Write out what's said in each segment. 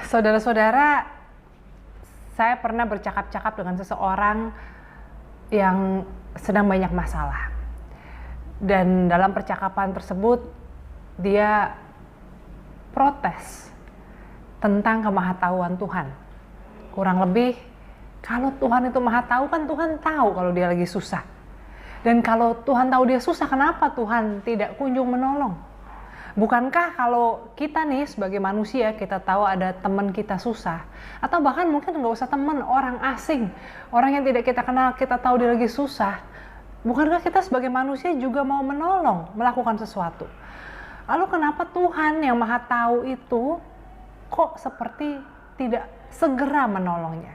Saudara-saudara, saya pernah bercakap-cakap dengan seseorang yang sedang banyak masalah. Dan dalam percakapan tersebut, dia protes tentang kemahatauan Tuhan. Kurang lebih, kalau Tuhan itu maha tahu, kan Tuhan tahu kalau dia lagi susah. Dan kalau Tuhan tahu dia susah, kenapa Tuhan tidak kunjung menolong? Bukankah kalau kita nih sebagai manusia, kita tahu ada teman kita susah, atau bahkan mungkin nggak usah teman, orang asing, orang yang tidak kita kenal, kita tahu dia lagi susah, bukankah kita sebagai manusia juga mau menolong, melakukan sesuatu? Lalu kenapa Tuhan yang maha tahu itu kok seperti tidak segera menolongnya?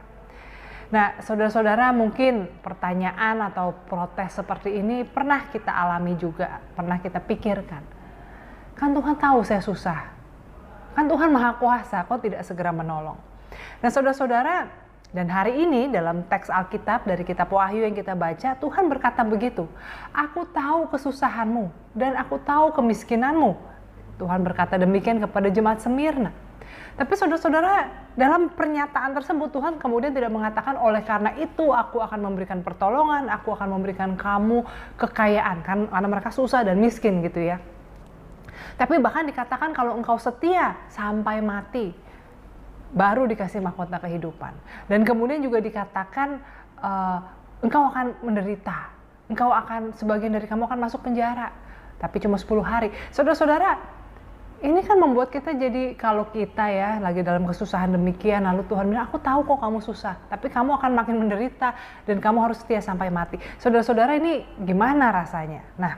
Nah, saudara-saudara, mungkin pertanyaan atau protes seperti ini pernah kita alami juga, pernah kita pikirkan. Kan Tuhan tahu saya susah. Kan Tuhan maha kuasa, kok tidak segera menolong. Nah, saudara-saudara, dan hari ini dalam teks Alkitab dari kitab Wahyu yang kita baca, Tuhan berkata begitu. Aku tahu kesusahanmu dan aku tahu kemiskinanmu. Tuhan berkata demikian kepada jemaat Smyrna. Tapi saudara-saudara, dalam pernyataan tersebut Tuhan kemudian tidak mengatakan oleh karena itu aku akan memberikan pertolongan, aku akan memberikan kamu kekayaan, kan karena mereka susah dan miskin gitu ya. Tapi bahkan dikatakan kalau engkau setia sampai mati, baru dikasih mahkota kehidupan. Dan kemudian juga dikatakan engkau akan menderita, engkau akan, sebagian dari kamu akan masuk penjara, tapi cuma 10 hari. Saudara-saudara, ini kan membuat kita jadi, kalau kita ya lagi dalam kesusahan demikian, lalu Tuhan bilang, aku tahu kok kamu susah, tapi kamu akan makin menderita dan kamu harus setia sampai mati. Saudara-saudara, ini gimana rasanya? Nah,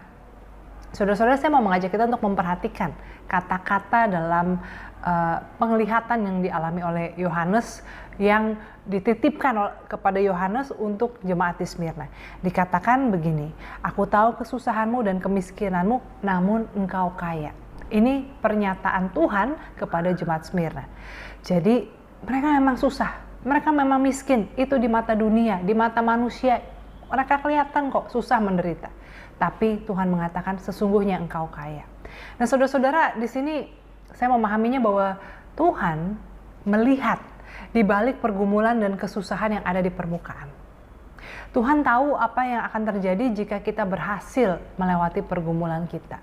saudara-saudara, saya mau mengajak kita untuk memperhatikan kata-kata dalam penglihatan yang dialami oleh Yohanes, yang dititipkan kepada Yohanes untuk jemaat di Smyrna. Dikatakan begini, aku tahu kesusahanmu dan kemiskinanmu, namun engkau kaya. Ini pernyataan Tuhan kepada jemaat Smyrna. Jadi mereka memang susah, mereka memang miskin, itu di mata dunia, di mata manusia, mereka kelihatan kok susah menderita. Tapi Tuhan mengatakan sesungguhnya engkau kaya. Nah, saudara-saudara, di sini saya memahaminya bahwa Tuhan melihat di balik pergumulan dan kesusahan yang ada di permukaan. Tuhan tahu apa yang akan terjadi jika kita berhasil melewati pergumulan kita.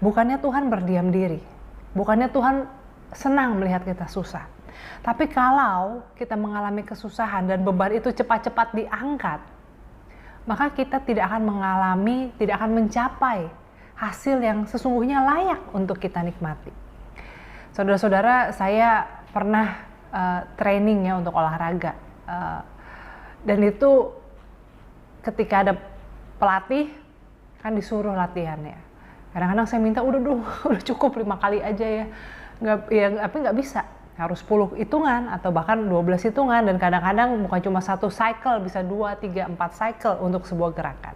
Bukannya Tuhan berdiam diri, bukannya Tuhan senang melihat kita susah. Tapi kalau kita mengalami kesusahan dan beban itu cepat-cepat diangkat, maka kita tidak akan mengalami, tidak akan mencapai hasil yang sesungguhnya layak untuk kita nikmati. Saudara-saudara, saya pernah training ya untuk olahraga. Dan itu ketika ada pelatih, kan disuruh latihannya. Kadang-kadang saya minta, udah cukup 5 kali aja ya. Tapi nggak bisa. Harus 10 hitungan atau bahkan 12 hitungan, dan kadang-kadang bukan cuma 1 cycle, bisa 2, 3, 4 cycle untuk sebuah gerakan.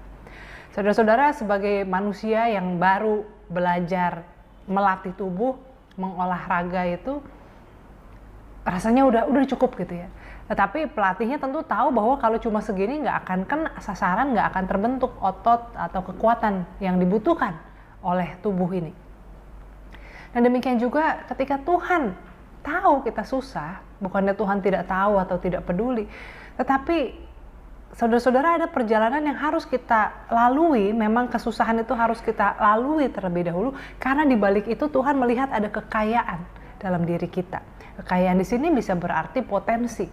Saudara-saudara, sebagai manusia yang baru belajar melatih tubuh, mengolahraga itu rasanya udah cukup gitu ya. Tetapi pelatihnya tentu tahu bahwa kalau cuma segini nggak akan kena sasaran, nggak akan terbentuk otot atau kekuatan yang dibutuhkan oleh tubuh ini. Dan demikian juga ketika Tuhan tahu kita susah, bukannya Tuhan tidak tahu atau tidak peduli, tetapi saudara-saudara, ada perjalanan yang harus kita lalui. Memang kesusahan itu harus kita lalui terlebih dahulu, karena di balik itu Tuhan melihat ada kekayaan dalam diri kita. Kekayaan di sini bisa berarti potensi.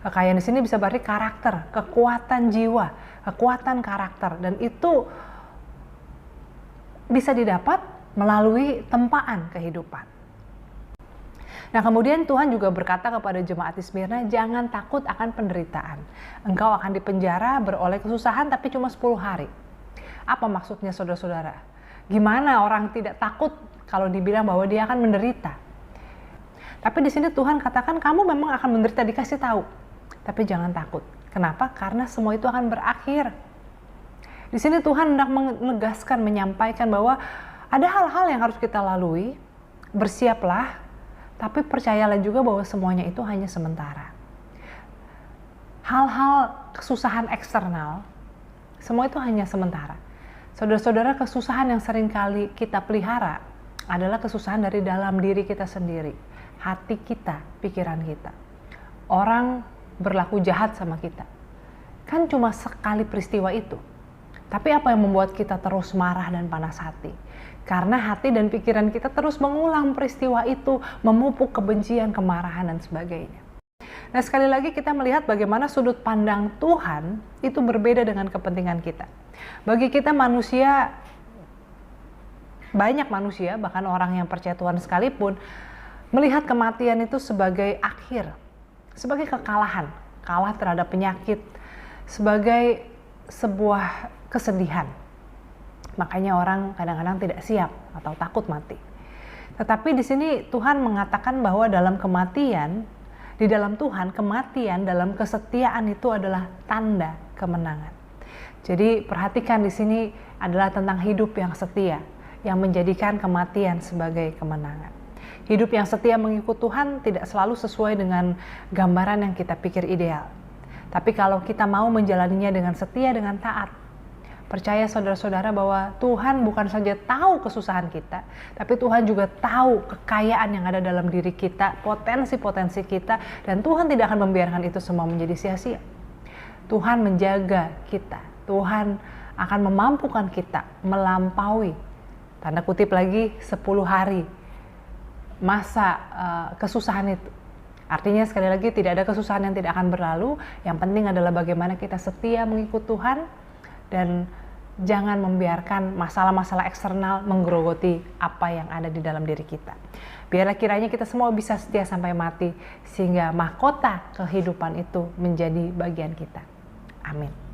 Kekayaan di sini bisa berarti karakter, kekuatan jiwa, kekuatan karakter, dan itu bisa didapat melalui tempaan kehidupan. Nah, kemudian Tuhan juga berkata kepada jemaat di Smyrna, jangan takut akan penderitaan. Engkau akan dipenjara beroleh kesusahan tapi cuma 10 hari. Apa maksudnya, saudara-saudara? Gimana orang tidak takut kalau dibilang bahwa dia akan menderita? Tapi di sini Tuhan katakan kamu memang akan menderita, dikasih tahu. Tapi jangan takut. Kenapa? Karena semua itu akan berakhir. Di sini Tuhan hendak menegaskan, menyampaikan bahwa ada hal-hal yang harus kita lalui. Bersiaplah, tapi percayalah juga bahwa semuanya itu hanya sementara. Hal-hal kesusahan eksternal, semua itu hanya sementara. Saudara-saudara, kesusahan yang sering kali kita pelihara adalah kesusahan dari dalam diri kita sendiri, hati kita, pikiran kita. Orang berlaku jahat sama kita, kan cuma sekali peristiwa itu. Tapi apa yang membuat kita terus marah dan panas hati? Karena hati dan pikiran kita terus mengulang peristiwa itu, memupuk kebencian, kemarahan, dan sebagainya. Nah, sekali lagi kita melihat bagaimana sudut pandang Tuhan itu berbeda dengan kepentingan kita. Bagi kita manusia, banyak manusia, bahkan orang yang percaya Tuhan sekalipun, melihat kematian itu sebagai akhir, sebagai kekalahan, kalah terhadap penyakit, sebagai sebuah kesedihan. Makanya orang kadang-kadang tidak siap atau takut mati. Tetapi di sini Tuhan mengatakan bahwa dalam kematian, di dalam Tuhan, kematian dalam kesetiaan itu adalah tanda kemenangan. Jadi perhatikan di sini adalah tentang hidup yang setia, yang menjadikan kematian sebagai kemenangan. Hidup yang setia mengikut Tuhan tidak selalu sesuai dengan gambaran yang kita pikir ideal. Tapi kalau kita mau menjalaninya dengan setia, dengan taat, percaya saudara-saudara bahwa Tuhan bukan saja tahu kesusahan kita, tapi Tuhan juga tahu kekayaan yang ada dalam diri kita, potensi-potensi kita, dan Tuhan tidak akan membiarkan itu semua menjadi sia-sia. Tuhan menjaga kita, Tuhan akan memampukan kita melampaui, tanda kutip lagi, 10 hari masa kesusahan itu. Artinya sekali lagi tidak ada kesusahan yang tidak akan berlalu, yang penting adalah bagaimana kita setia mengikut Tuhan, dan jangan membiarkan masalah-masalah eksternal menggerogoti apa yang ada di dalam diri kita. Biarlah kiranya kita semua bisa setia sampai mati, sehingga mahkota kehidupan itu menjadi bagian kita. Amin.